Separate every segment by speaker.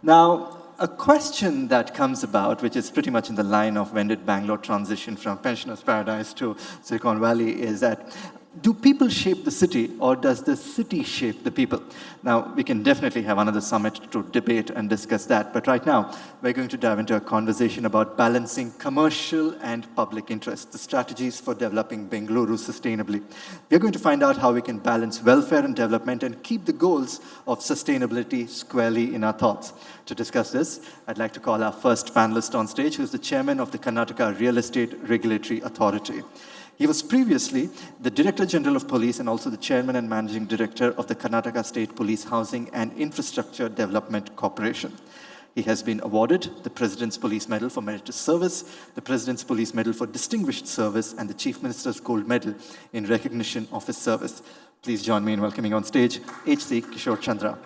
Speaker 1: Now, a question that comes about, which is pretty much in the line of when did Bangalore transition from pensioners' paradise to Silicon Valley, is that do people shape the city or does the city shape the people? Now, we can definitely have another summit to debate and discuss that, but right now, we're going to dive into a conversation about balancing commercial and public interest, the strategies for developing Bengaluru sustainably. We're going to find out how we can balance welfare and development and keep the goals of sustainability squarely in our thoughts. To discuss this, I'd like to call our first panelist on stage, who's the chairman of the Karnataka Real Estate Regulatory Authority. He was previously the Director General of Police and also the Chairman and Managing Director of the Karnataka State Police Housing and Infrastructure Development Corporation. He has been awarded the President's Police Medal for Meritorious Service, the President's Police Medal for Distinguished Service, and the Chief Minister's Gold Medal in recognition of his service. Please join me in welcoming on stage H.C. Kishore Chandra.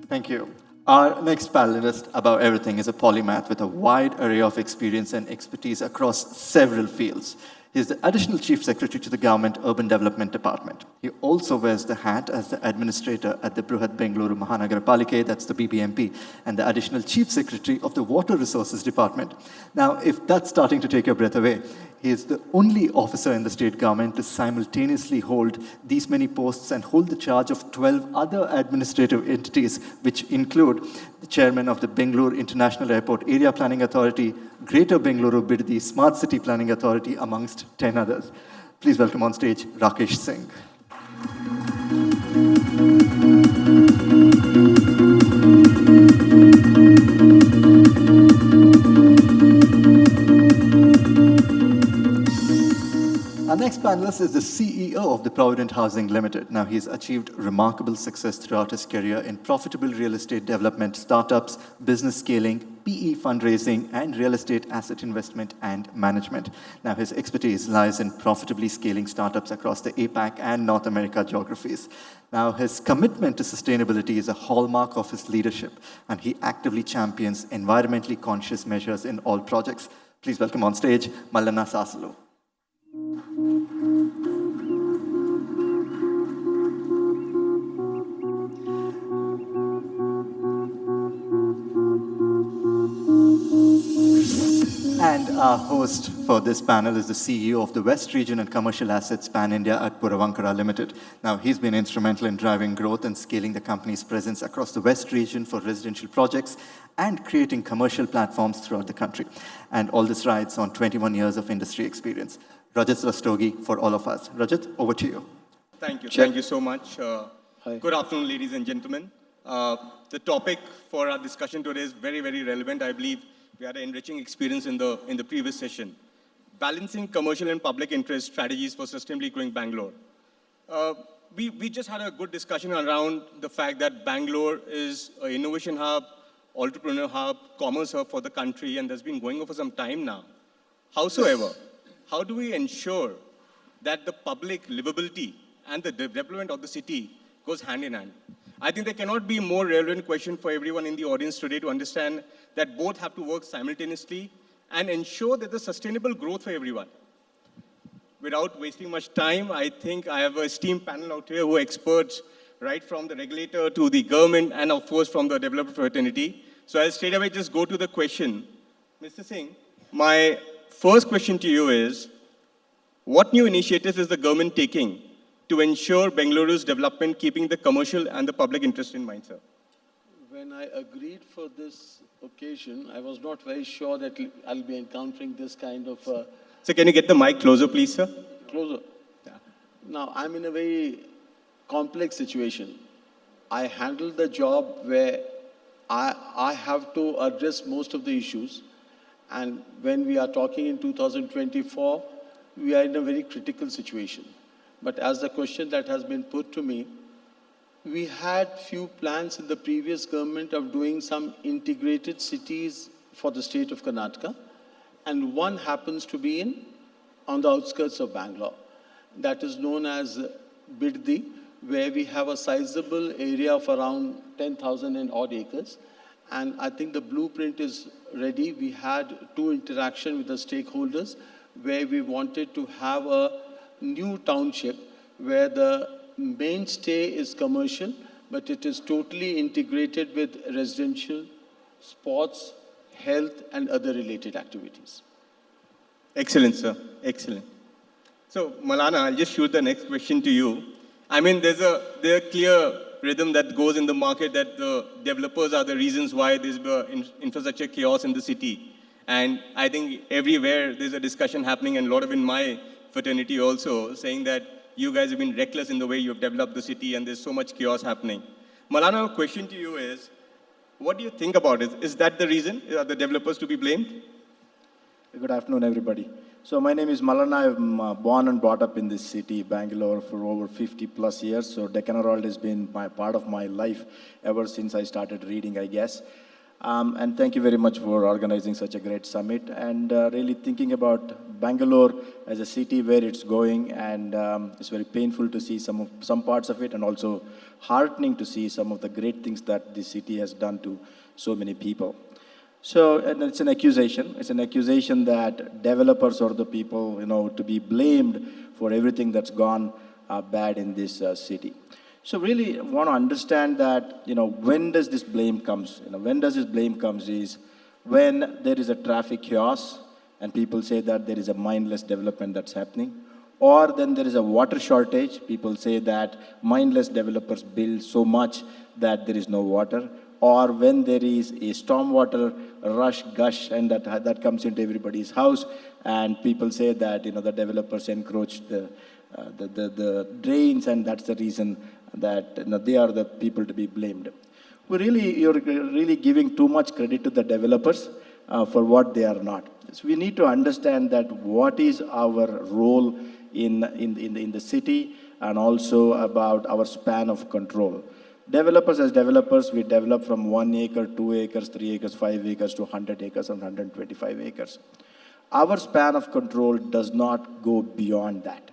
Speaker 1: Thank you. Our next panelist, above everything, is a polymath with a wide array of experience and expertise across several fields. He is the Additional Chief Secretary to the Government Urban Development Department. He also wears the hat as the Administrator at the Better Bengaluru Mahanagarapalike, that's the BBMP, and the Additional Chief Secretary of the Water Resources Department. Now, if that's starting to take your breath away, he is the only officer in the state government to simultaneously hold these many posts and hold the charge of 12 other administrative entities, which include the chairman of the Bengaluru International Airport Area Planning Authority, Greater Bengaluru Biddi Smart City Planning Authority, amongst 10 others. Please welcome on stage Rakesh Singh. Our next panelist is the CEO of the Provident Housing Limited. Now, he's achieved remarkable success throughout his career in profitable real estate development, startups, business scaling, PE fundraising, and real estate asset investment and management. Now, his expertise lies in profitably scaling startups across the APAC and North America geographies. Now, his commitment to sustainability is a hallmark of his leadership, and he actively champions environmentally conscious measures in all projects. Please welcome on stage Mallanna Sasalu. And our host for this panel is the CEO of the West Region and Commercial Assets Pan-India at Puravankara Limited. Now, he's been instrumental in driving growth and scaling the company's presence across the West Region for residential projects and creating commercial platforms throughout the country. And all this rides on 21 years of industry experience. Rajat Rastogi for all of us. Rajat, over to you.
Speaker 2: Thank you. Thank you so much. Good afternoon, ladies and gentlemen. The topic for our discussion today is very, very relevant. I believe we had an enriching experience in the previous session. Balancing commercial and public interest strategies for sustainably growing Bangalore. We just had a good discussion around the fact that Bangalore is an innovation hub, entrepreneur hub, commerce hub for the country, and that's been going on for some time now. Howsoever, how do we ensure that the public livability and the development of the city goes hand in hand? I think there cannot be a more relevant question for everyone in the audience today to understand that both have to work simultaneously and ensure that there's sustainable growth for everyone. Without wasting much time, I think I have an esteemed panel out here who are experts right from the regulator to the government and of course from the developer fraternity. So I'll straight away just go to the question. Mr. Singh, my first question to you is, what new initiatives is the government taking to ensure Bengaluru's development, keeping the commercial and the public interest in mind, sir?
Speaker 3: When I agreed for this occasion, I was not very sure that I'll be encountering this kind of...
Speaker 2: So can you get the mic closer, please, sir?
Speaker 3: Closer. Yeah. Now, I'm in a very complex situation. I handle the job where I have to address most of the issues. And when we are talking in 2024, we are in a very critical situation. But as the question that has been put to me, we had few plans in the previous government of doing some integrated cities for the state of Karnataka. And one happens to be on the outskirts of Bangalore. That is known as Biddi, where we have a sizable area of around 10,000 and odd acres. And I think the blueprint is ready. We had two interactions with the stakeholders where we wanted to have a new township where the mainstay is commercial, but it is totally integrated with residential, sports, health, and other related activities.
Speaker 2: Excellent, sir. Excellent. So, Mallanna, I'll just shoot the next question to you. I mean, there's a clear rhythm that goes in the market that the developers are the reasons why there's infrastructure chaos in the city. And I think everywhere there's a discussion happening, and a lot of in my fraternity also, saying that you guys have been reckless in the way you've developed the city and there's so much chaos happening. Mallanna, a question to you is, what do you think about it? Is that the reason? Are the developers to be blamed?
Speaker 4: Good afternoon, everybody. So my name is Mallanna. I'm born and brought up in this city, Bangalore, for over 50 plus years. So Deccan Herald has been part of my life ever since I started reading, I guess. And thank you very much for organizing such a great summit and really thinking about Bangalore as a city where it's going. And it's very painful to see some parts of it, and also heartening to see some of the great things that the city has done to so many people. So, and it's an accusation. It's an accusation that developers are the people, to be blamed for everything that's gone bad in this city. So really want to understand that, when does this blame comes? When does this blame comes is when there is a traffic chaos and people say that there is a mindless development that's happening. Or then there is a water shortage. People say that mindless developers build so much that there is no water. Or when there is a stormwater gush, and that comes into everybody's house, and people say that the developers encroach the drains, and that's the reason that they are the people to be blamed. You're really giving too much credit to the developers for what they are not. So we need to understand that what is our role in the city, and also about our span of control. Developers, as developers, we develop from 1 acre, 2 acres, 3 acres, 5 acres to 100 acres and 125 acres. Our span of control does not go beyond that.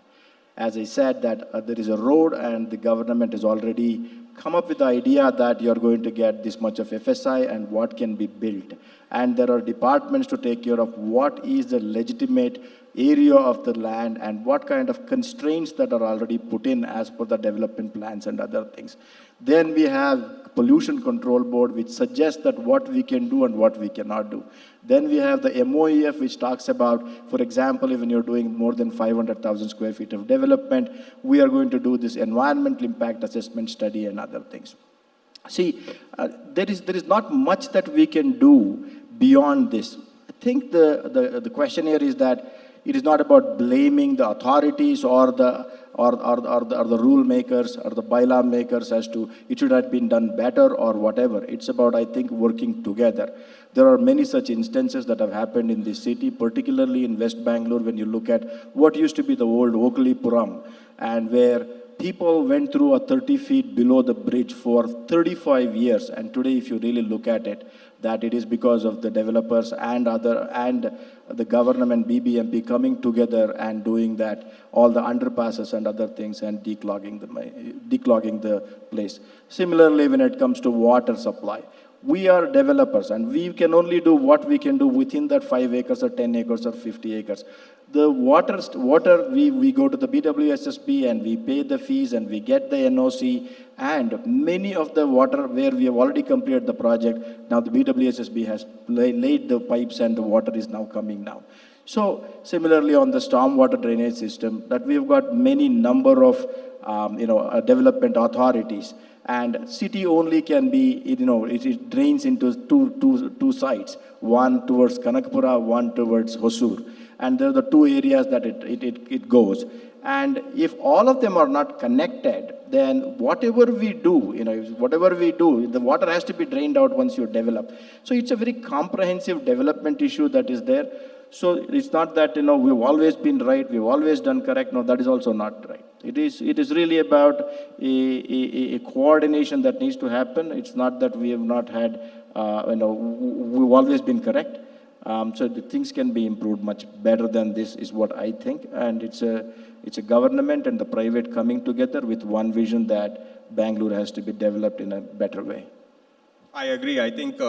Speaker 4: As I said, that there is a road, and the government has already come up with the idea that you're going to get this much of FSI and what can be built. And there are departments to take care of what is the legitimate area of the land and what kind of constraints that are already put in as per the development plans and other things. Then we have Pollution Control Board, which suggests that what we can do and what we cannot do. Then we have the MOEF, which talks about, for example, when you're doing more than 500,000 square feet of development, we are going to do this environmental impact assessment study and other things. See, there is not much that we can do beyond this. I think the question here is that it is not about blaming the authorities or the rule makers or the bylaw makers as to it should have been done better or whatever. It's about, I think, working together. There are many such instances that have happened in this city, particularly in West Bangalore, when you look at what used to be the old Okalipuram, and where people went through a 30 feet below the bridge for 35 years. And today, if you really look at it, that it is because of the developers and the government, BBMP coming together and doing that, all the underpasses and other things, and declogging the place. Similarly, when it comes to water supply, we are developers, and we can only do what we can do within that 5 acres or 10 acres or 50 acres. The water we go to the BWSSB and we pay the fees and we get the NOC, and many of the water where we have already completed the project, now the BWSSB has laid the pipes and the water is now coming now. So similarly on the stormwater drainage system, that we've got many number of development authorities, and city only can be, it drains into two sides, one towards Kanakpura, one towards Hosur. And there are the two areas that it goes. And if all of them are not connected, then whatever we do, the water has to be drained out once you develop. So it's a very comprehensive development issue that is there. So it's not that, we've always been right, we've always done correct. No, that is also not right. It is really about a coordination that needs to happen. It's not that we have not had, we've always been correct. So the things can be improved much better than this is what I think. And it's a government and the private coming together with one vision that Bangalore has to be developed in a better way.
Speaker 2: I agree. I think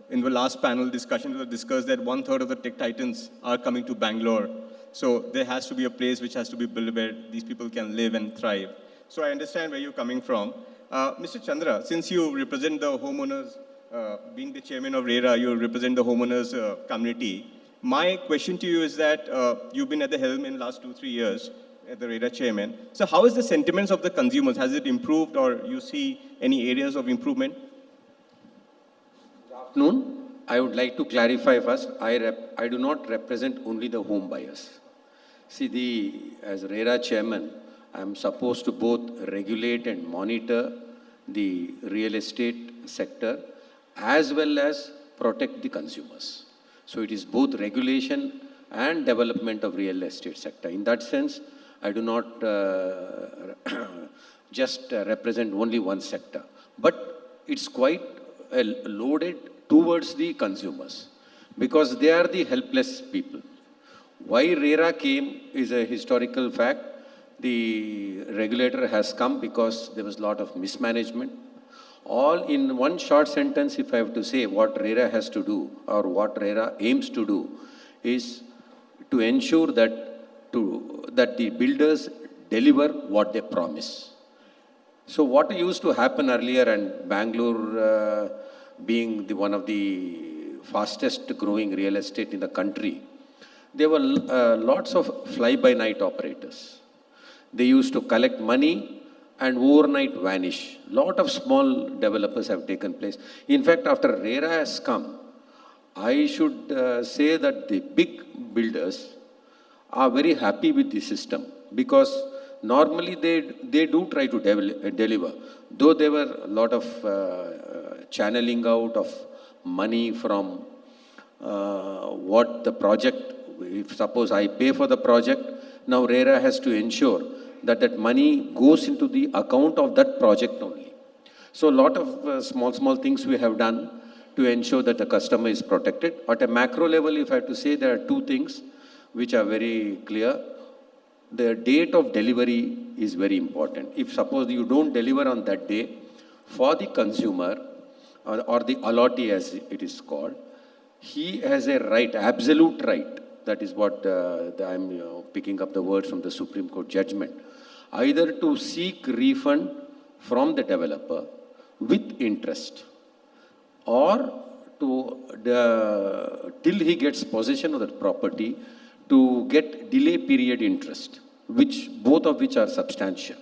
Speaker 2: in the last panel discussion, we discussed that 1/3 of the tech titans are coming to Bangalore. So there has to be a place which has to be built where these people can live and thrive. So I understand where you're coming from. Mr. Chandra, since you represent the homeowners, being the chairman of RERA, you represent the homeowners community. My question to you is that you've been at the helm in the last 2-3 years as the RERA chairman. So how is the sentiments of the consumers? Has it improved, or you see any areas of improvement?
Speaker 5: Good afternoon. I would like to clarify first, I do not represent only the home buyers. See, as RERA chairman, I am supposed to both regulate and monitor the real estate sector as well as protect the consumers. So it is both regulation and development of real estate sector. In that sense, I do not just represent only one sector, but it's quite loaded towards the consumers because they are the helpless people. Why RERA came is a historical fact. The regulator has come because there was a lot of mismanagement. All in one short sentence, if I have to say what RERA has to do or what RERA aims to do is to ensure that the builders deliver what they promise. So what used to happen earlier, and Bangalore being one of the fastest growing real estate in the country, there were lots of fly-by-night operators. They used to collect money and overnight vanish. Lot of small developers have taken place. In fact, after RERA has come, I should say that the big builders are very happy with the system because normally they do try to deliver. Though there were a lot of channeling out of money from what the project, if suppose I pay for the project, now RERA has to ensure that that money goes into the account of that project only. So a lot of small things we have done to ensure that the customer is protected. At a macro level, if I have to say, there are two things which are very clear. The date of delivery is very important. If suppose you don't deliver on that day, for the consumer or the allottee as it is called, he has a right, absolute right. That is what I'm picking up the words from the Supreme Court judgment. Either to seek refund from the developer with interest or to till he gets possession of that property to get delay period interest, both of which are substantial.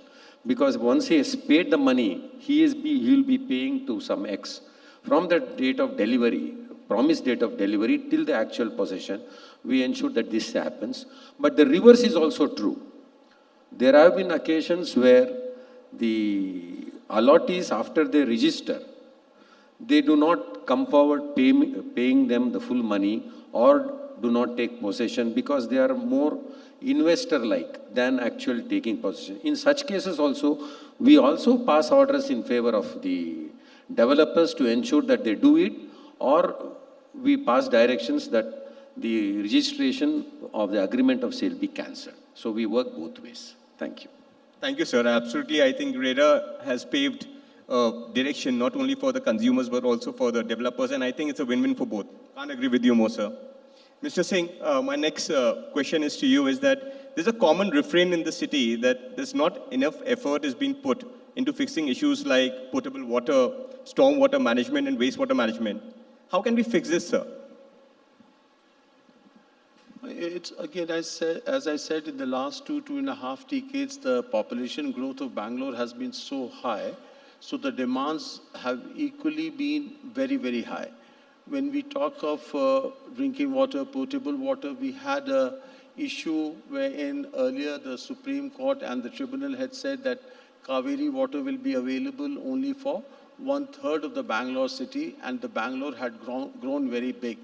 Speaker 5: Because once he has paid the money, he will be paying to some X. From the date of delivery, promised date of delivery till the actual possession, we ensure that this happens. But the reverse is also true. There have been occasions where the allottees, after they register, they do not come forward paying them the full money or do not take possession because they are more investor-like than actual taking possession. In such cases also, we also pass orders in favor of the developers to ensure that they do it, or we pass directions that the registration of the agreement of sale be cancelled. So we work both ways. Thank you.
Speaker 2: Thank you, sir. Absolutely. I think RERA has paved direction not only for the consumers but also for the developers, and I think it's a win-win for both. Can't agree with you more, sir. Mr. Singh, my next question is to you is that there's a common refrain in the city that there's not enough effort is being put into fixing issues like potable water, stormwater management, and wastewater management. How can we fix this, sir?
Speaker 3: It's again, as I said, in the last 2.5 decades, the population growth of Bangalore has been so high, so the demands have equally been very, very high. When we talk of drinking water, potable water, we had an issue wherein earlier the Supreme Court and the tribunal had said that Kaveri water will be available only for 1/3 of the Bangalore city, and the Bangalore had grown very big.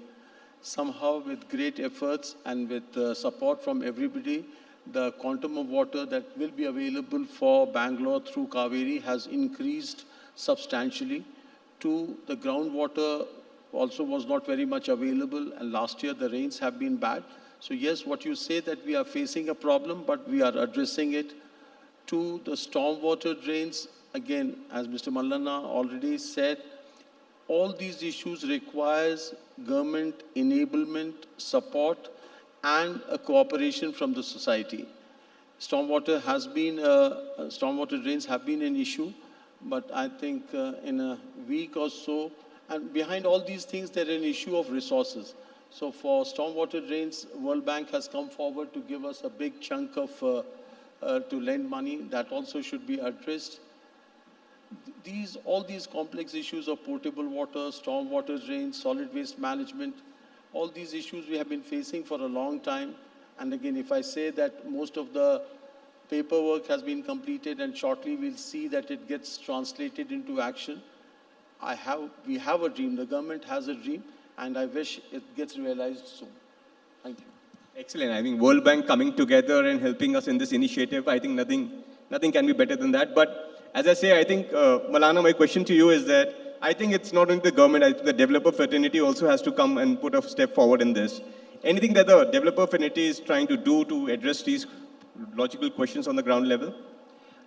Speaker 3: Somehow, with great efforts and with support from everybody, the quantum of water that will be available for Bangalore through Kaveri has increased substantially. The groundwater also was not very much available, and last year the rains have been bad. So yes, what you say that we are facing a problem, but we are addressing it. The stormwater drains, again, as Mr. Mallanna already said, all these issues requires government enablement, support, and a cooperation from the society. Stormwater drains have been an issue, but I think in a week or so, and behind all these things, there is an issue of resources. So for stormwater drains, World Bank has come forward to give us a big chunk of, to lend money. That also should be addressed. All these complex issues of potable water, stormwater drains, solid waste management, all these issues we have been facing for a long time. And again, if I say that most of the paperwork has been completed and shortly we'll see that it gets translated into action, we have a dream, the government has a dream, and I wish it gets realized soon. Thank you.
Speaker 2: Excellent. I think World Bank coming together and helping us in this initiative, I think nothing can be better than that. But as I say, I think, Mallanna, my question to you is that I think it's not only the government, I think the developer fraternity also has to come and put a step forward in this. Anything that the developer fraternity is trying to do to address these logical questions on the ground level?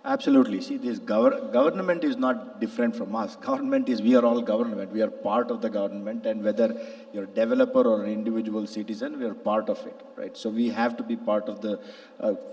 Speaker 4: Absolutely. See, this government is not different from us. Government is, we are all government. We are part of the government, and whether you're a developer or an individual citizen, we are part of it, right? So we have to be part of the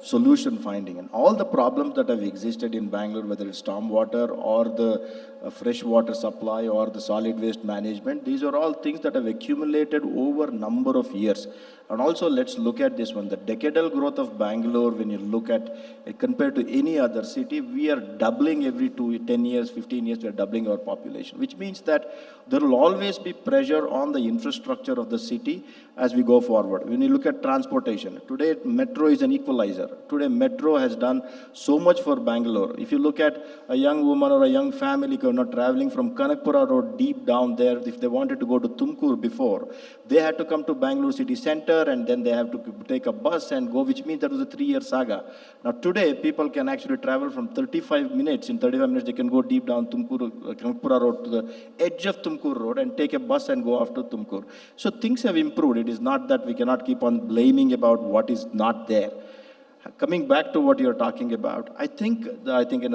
Speaker 4: solution finding. And all the problems that have existed in Bangalore, whether it's stormwater or the fresh water supply or the solid waste management, these are all things that have accumulated over a number of years. And also, let's look at this one. The decadal growth of Bangalore, when you look at it compared to any other city, we are doubling every 10 years, 15 years, we are doubling our population, which means that there will always be pressure on the infrastructure of the city as we go forward. When you look at transportation, today metro is an equalizer. Today metro has done so much for Bangalore. If you look at a young woman or a young family who are not traveling from Kanakpura Road deep down there, if they wanted to go to Tumkur before, they had to come to Bangalore city center and then they have to take a bus and go, which means that was a 3-year saga. Now today, people can actually travel from 35 minutes. In 35 minutes, they can go deep down Kanakpura Road to the edge of Tumkur Road and take a bus and go after Tumkur. So things have improved. It is not that we cannot keep on blaming about what is not there. Coming back to what you're talking about, I think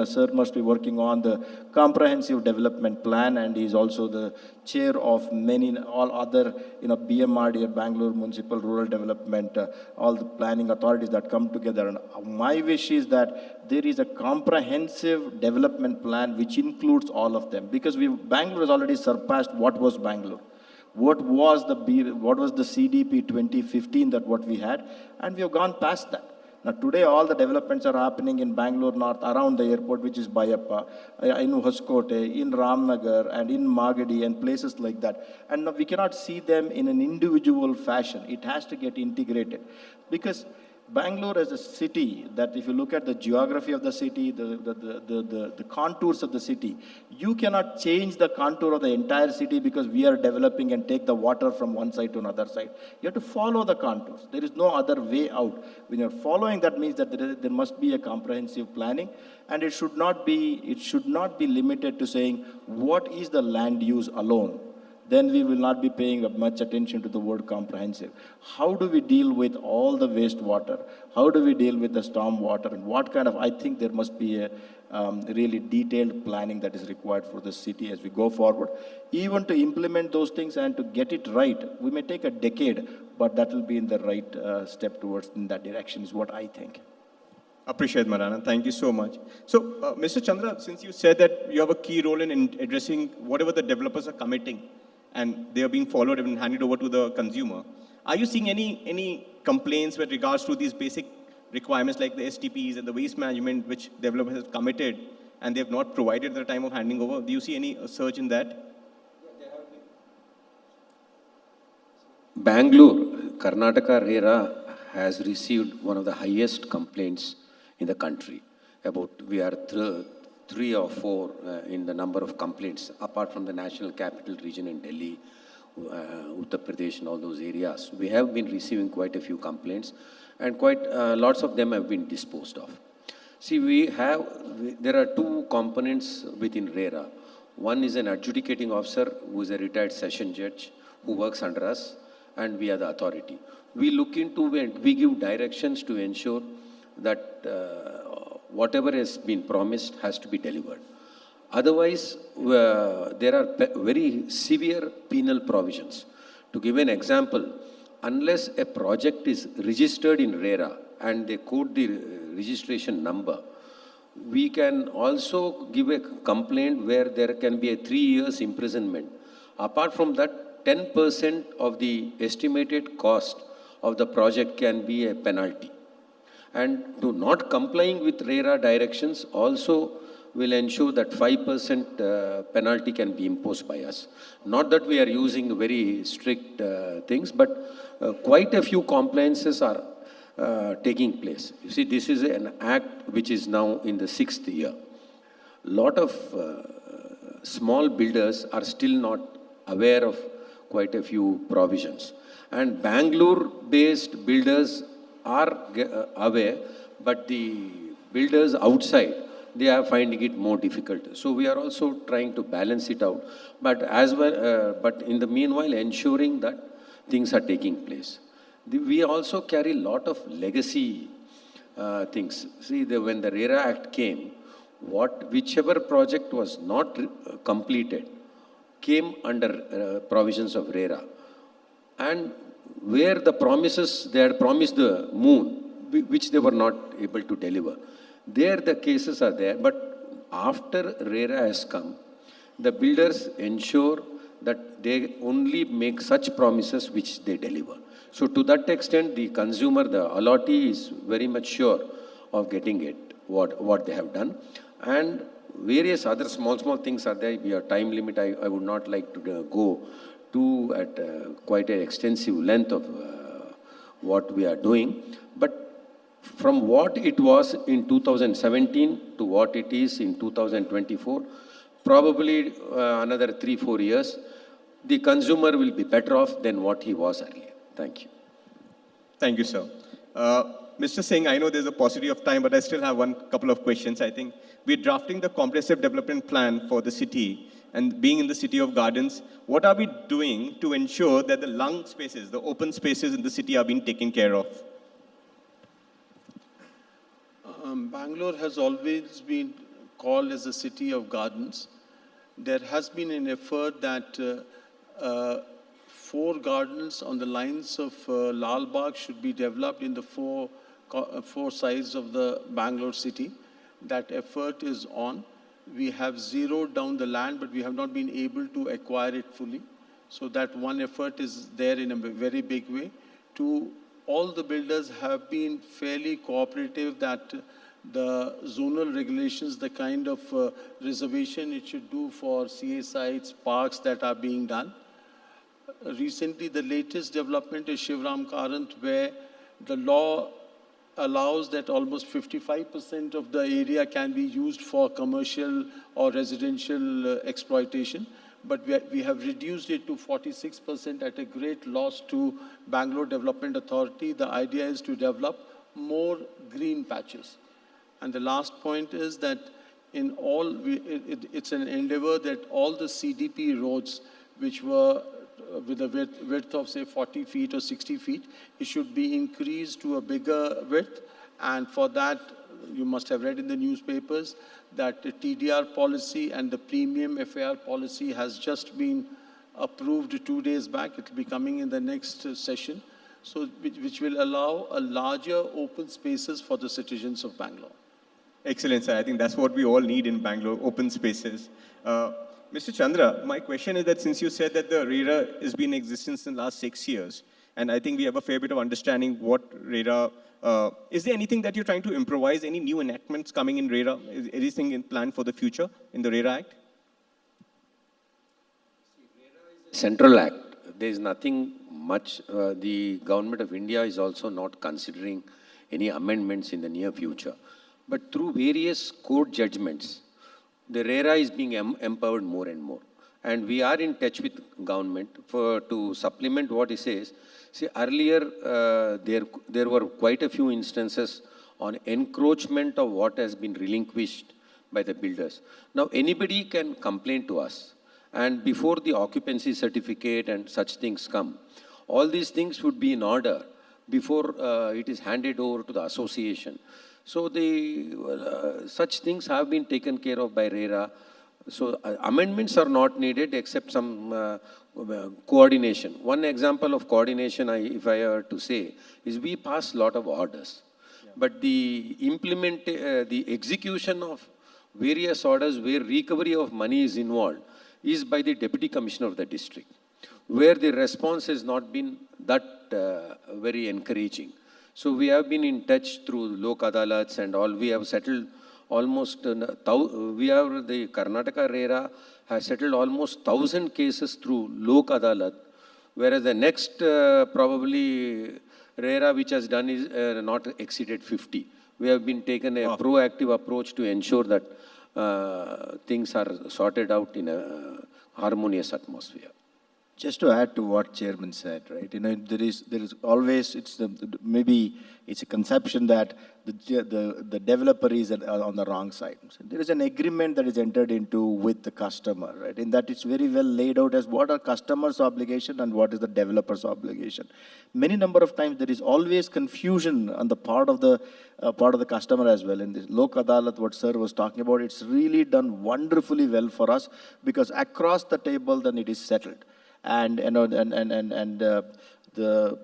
Speaker 4: Sir must be working on the comprehensive development plan, and he's also the chair of all other, BMRD, Bangalore Municipal Rural Development, all the planning authorities that come together. And my wish is that there is a comprehensive development plan which includes all of them, because Bangalore has already surpassed what was Bangalore. What was the CDP 2015 that what we had, and we have gone past that. Now today all the developments are happening in Bangalore North around the airport, which is Bayappa, in Hoskote, in Ramnagar and in Magadi and places like that. And now we cannot see them in an individual fashion. It has to get integrated, because Bangalore as a city, that if you look at the geography of the city, the contours of the city, you cannot change the contour of the entire city because we are developing and take the water from one side to another side. You have to follow the contours. There is no other way out. When you're following, that means that there must be a comprehensive planning, and it should not be limited to saying what is the land use alone. Then we will not be paying much attention to the word comprehensive. How do we deal with all the wastewater? How do we deal with the storm water? And what kind of, I think there must be a really detailed planning that is required for the city as we go forward. Even to implement those things and to get it right, we may take a decade, but that will be in the right step towards in that direction is what I think.
Speaker 2: Appreciate, Mallanna. Thank you so much. So, Mr. Chandra, since you said that you have a key role in addressing whatever the developers are committing, and they are being followed and handed over to the consumer, are you seeing any complaints with regards to these basic requirements like the STPs and the waste management which developers have committed and they have not provided at the time of handing over? Do you see any surge in that?
Speaker 5: Bangalore, Karnataka RERA has received one of the highest complaints in the country. We are 3 or 4 in the number of complaints, apart from the national capital region in Delhi, Uttar Pradesh and all those areas. We have been receiving quite a few complaints, and lots of them have been disposed of. See, there are 2 components within RERA. One is an adjudicating officer who is a retired session judge who works under us, and we are the authority. We look into and we give directions to ensure that whatever has been promised has to be delivered. Otherwise, there are very severe penal provisions. To give an example, unless a project is registered in RERA and they quote the registration number, we can also give a complaint where there can be a 3 years imprisonment. Apart from that, 10% of the estimated cost of the project can be a penalty. And to not complying with RERA directions also will ensure that 5% penalty can be imposed by us. Not that we are using very strict things, but quite a few compliances are taking place. You see, this is an act which is now in the 6th year. Lot of small builders are still not aware of quite a few provisions. And Bangalore-based builders are aware, but the builders outside, they are finding it more difficult. So we are also trying to balance it out, but as well, but in the meanwhile, ensuring that things are taking place. We also carry a lot of legacy things. See, when the RERA Act came, whichever project was not completed came under provisions of RERA. And where the promises, they had promised the moon, which they were not able to deliver. There the cases are there, but after RERA has come, the builders ensure that they only make such promises which they deliver. So to that extent, the consumer, the allottee is very much sure of getting it, what they have done. And various other small things are there. We have time limit. I would not like to go to at quite an extensive length of what we are doing. But from what it was in 2017 to what it is in 2024, probably another 3-4 years, the consumer will be better off than what he was earlier. Thank you.
Speaker 2: Thank you, sir. Mr. Singh, I know there's a paucity of time, but I still have couple of questions. I think we're drafting the comprehensive development plan for the city, and being in the city of gardens, what are we doing to ensure that the lung spaces, the open spaces in the city are being taken care of?
Speaker 3: Bangalore has always been called as a city of gardens. There has been an effort that 4 gardens on the lines of Lal Bagh should be developed in the four sides of the Bangalore city. That effort is on. We have zeroed down the land, but we have not been able to acquire it fully. So that one effort is there in a very big way. All the builders have been fairly cooperative that the zonal regulations, the kind of reservation it should do for CA sites, parks that are being done. Recently, the latest development is Shivram Karant, where the law allows that almost 55% of the area can be used for commercial or residential exploitation. But we have reduced it to 46% at a great loss to Bangalore Development Authority. The idea is to develop more green patches. And the last point is that in all, it's an endeavor that all the CDP roads, which were with a width of say 40 feet or 60 feet, it should be increased to a bigger width. And for that, you must have read in the newspapers that the TDR policy and the premium FAR policy has just been approved 2 days back. It will be coming in the next session, so which will allow a larger open spaces for the citizens of Bangalore.
Speaker 2: Excellent, sir. I think that's what we all need in Bangalore, open spaces. Mr. Chandra, my question is that since you said that the RERA has been in existence in the last 6 years, and I think we have a fair bit of understanding what RERA, is there anything that you're trying to improvise, any new enactments coming in RERA? Is anything in plan for the future in the RERA Act?
Speaker 5: Central Act. There is nothing much. The government of India is also not considering any amendments in the near future. But through various court judgments, the RERA is being empowered more and more. And we are in touch with government to supplement what he says. See, earlier there were quite a few instances on encroachment of what has been relinquished by the builders. Now anybody can complain to us. And before the occupancy certificate and such things come, all these things would be in order before it is handed over to the association. So such things have been taken care of by RERA. So amendments are not needed except some coordination. One example of coordination, if I were to say, is we pass a lot of orders. But the execution of various orders where recovery of money is involved is by the Deputy Commissioner of the district, where the response has not been that very encouraging. So we have been in touch through Lok Adalats and all. We have settled almost, the Karnataka RERA has settled almost 1,000 cases through Lok Adalat, whereas the next probably RERA which has done is not exceeded 50. We have been taken a proactive approach to ensure that things are sorted out in a harmonious atmosphere.
Speaker 4: Just to add to what Chairman said, right? There is always, maybe it's a conception that the developer is on the wrong side. So there is an agreement that is entered into with the customer, right? In that it's very well laid out as what are customers' obligation and what is the developer's obligation. Many number of times there is always confusion on the part of the customer as well. In this Lok Adalat, what Sir was talking about, it's really done wonderfully well for us because across the table then it is settled. And the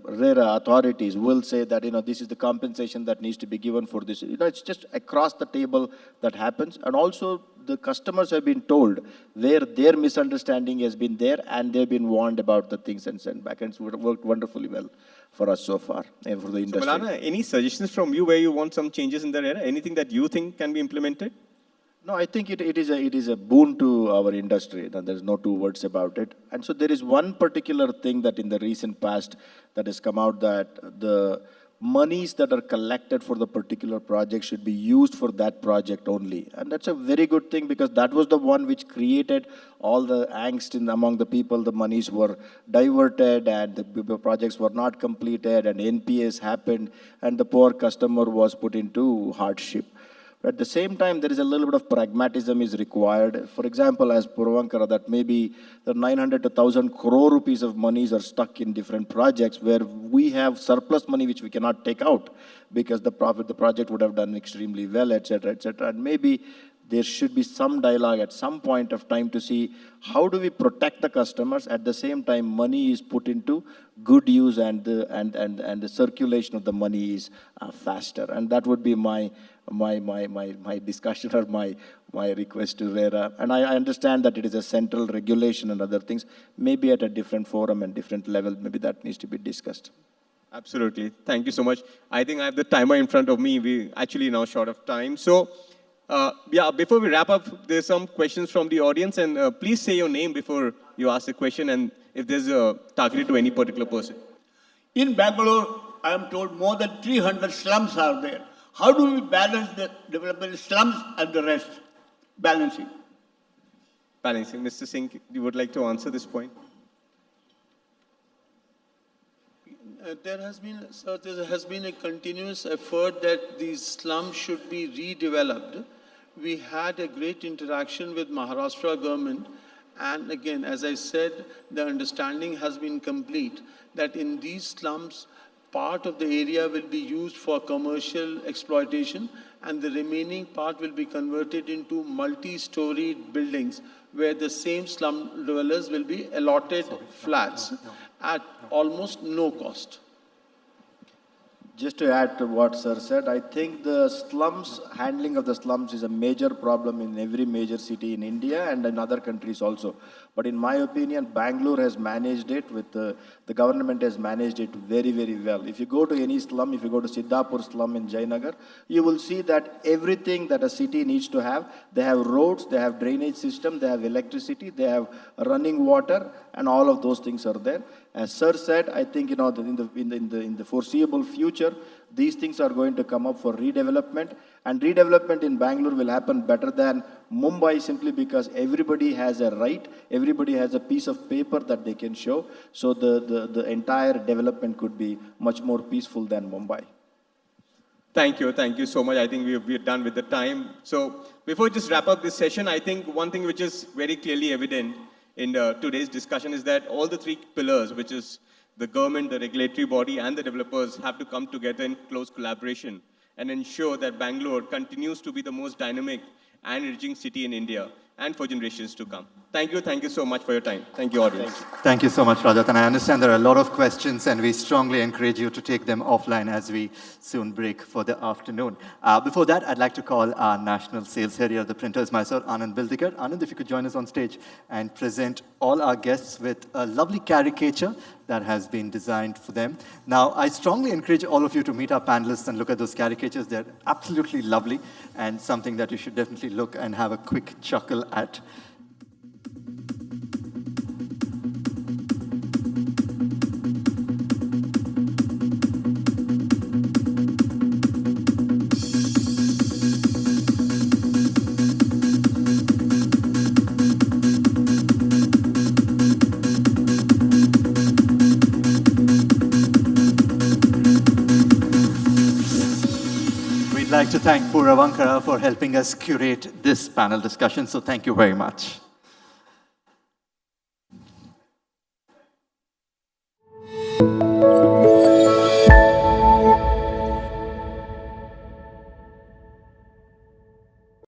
Speaker 4: RERA authorities will say that this is the compensation that needs to be given for this. It's just across the table that happens, and also the customers have been told where their misunderstanding has been there, and they've been warned about the things and sent back, and it's worked wonderfully well for us so far and for the industry.
Speaker 2: So Mallanna, any suggestions from you where you want some changes in the RERA? Anything that you think can be implemented?
Speaker 4: No, I think it is a boon to our industry. There's no two words about it. And so there is one particular thing that in the recent past that has come out, that the monies that are collected for the particular project should be used for that project only. And that's a very good thing because that was the one which created all the angst among the people. The monies were diverted and the projects were not completed and NPAs happened and the poor customer was put into hardship. At the same time, there is a little bit of pragmatism is required. For example, as Puravankara, that maybe the 900 to 1,000 crore rupees of monies are stuck in different projects where we have surplus money which we cannot take out because the project would have done extremely well, etc., etc. And maybe there should be some dialogue at some point of time to see how do we protect the customers. At the same time, money is put into good use and the circulation of the money is faster. And that would be my discussion or my request to RERA. And I understand that it is a central regulation and other things. Maybe at a different forum and different level, maybe that needs to be discussed.
Speaker 2: Absolutely. Thank you so much. I think I have the timer in front of me. We're actually now short of time. So, before we wrap up, there's some questions from the audience. And please say your name before you ask the question and if there's a targeted to any particular person.
Speaker 6: In Bangalore, I am told more than 300 slums are there. How do we balance the development slums and the rest? Balancing.
Speaker 2: Mr. Singh, you would like to answer this point?
Speaker 3: There has been a continuous effort that these slums should be redeveloped. We had a great interaction with Maharashtra government. And again, as I said, the understanding has been complete that in these slums, part of the area will be used for commercial exploitation and the remaining part will be converted into multi-storied buildings where the same slum dwellers will be allotted flats at almost no cost.
Speaker 4: Just to add to what Sir said, I think the slums, handling of the slums is a major problem in every major city in India and in other countries also. But in my opinion, Bangalore has managed it with the government has managed it very, very well. If you go to any slum, if you go to Siddhapur slum in Jayanagar, you will see that everything that a city needs to have, they have roads, they have drainage system, they have electricity, they have running water, and all of those things are there. As Sir said, I think in the foreseeable future, these things are going to come up for redevelopment, and redevelopment in Bangalore will happen better than Mumbai simply because everybody has a right, everybody has a piece of paper that they can show. So the entire development could be much more peaceful than Mumbai.
Speaker 2: Thank you so much. I think we're done with the time. So before we just wrap up this session, I think one thing which is very clearly evident in today's discussion is that all the three pillars, which is the government, the regulatory body, and the developers, have to come together in close collaboration and ensure that Bangalore continues to be the most dynamic and enriching city in India, and for generations to come. Thank you so much for your time. Thank you, audience.
Speaker 1: Thank you so much, Rajat. And I understand there are a lot of questions, and we strongly encourage you to take them offline as we soon break for the afternoon. Before that, I'd like to call our national sales head here at the Printers Mysore, Anand Bildikar. Anand, if you could join us on stage and present all our guests with a lovely caricature that has been designed for them. Now, I strongly encourage all of you to meet our panelists and look at those caricatures. They're absolutely lovely and something that you should definitely look and have a quick chuckle at. We'd like to thank Puravankara for helping us curate this panel discussion, so thank you very much.